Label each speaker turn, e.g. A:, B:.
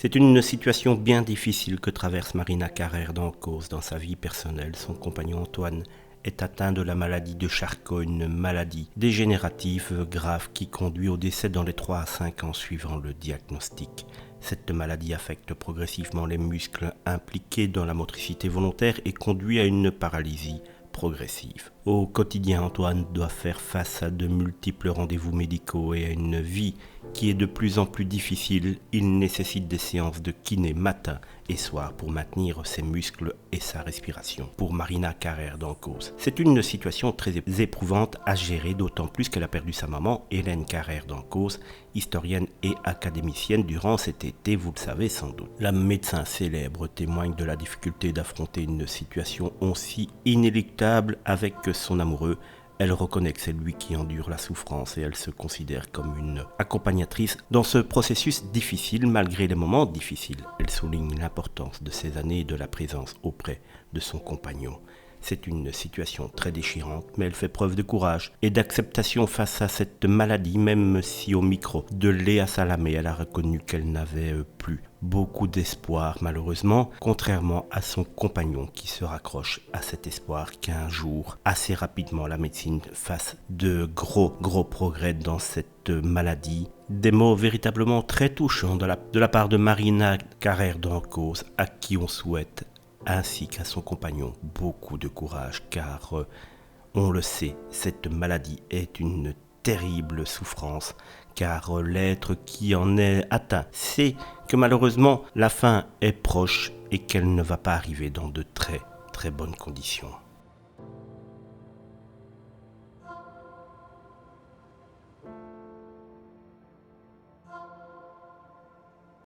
A: C'est une situation bien difficile que traverse Marina Carrère d'Encausse dans sa vie personnelle. Son compagnon Antoine est atteint de la maladie de Charcot, une maladie dégénérative grave qui conduit au décès dans les 3 à 5 ans suivant le diagnostic. Cette maladie affecte progressivement les muscles impliqués dans la motricité volontaire et conduit à une paralysie progressive. Au quotidien, Antoine doit faire face à de multiples rendez-vous médicaux et à une vie qui est de plus en plus difficile. Il nécessite des séances de kiné matin et soir pour maintenir ses muscles et sa respiration. Pour Marina Carrère d'Encausse, c'est une situation très éprouvante à gérer, d'autant plus qu'elle a perdu sa maman, Hélène Carrère d'Encausse, historienne et académicienne durant cet été, vous le savez sans doute. La médecin célèbre témoigne de la difficulté d'affronter une situation aussi inéluctable avec son amoureux. Elle reconnaît que c'est lui qui endure la souffrance et elle se considère comme une accompagnatrice dans ce processus difficile malgré les moments difficiles. Elle souligne l'importance de ces années et de la présence auprès de son compagnon. C'est une situation très déchirante, mais elle fait preuve de courage et d'acceptation face à cette maladie, même si au micro de Léa Salamé, elle a reconnu qu'elle n'avait plus beaucoup d'espoir, malheureusement, contrairement à son compagnon qui se raccroche à cet espoir qu'un jour, assez rapidement, la médecine fasse de gros progrès dans cette maladie. Des mots véritablement très touchants de la part de Marina Carrère d'Encausse, à qui on souhaite ainsi qu'à son compagnon beaucoup de courage, car on le sait, cette maladie est une terrible souffrance, car l'être qui en est atteint sait que malheureusement la fin est proche et qu'elle ne va pas arriver dans de très bonnes conditions.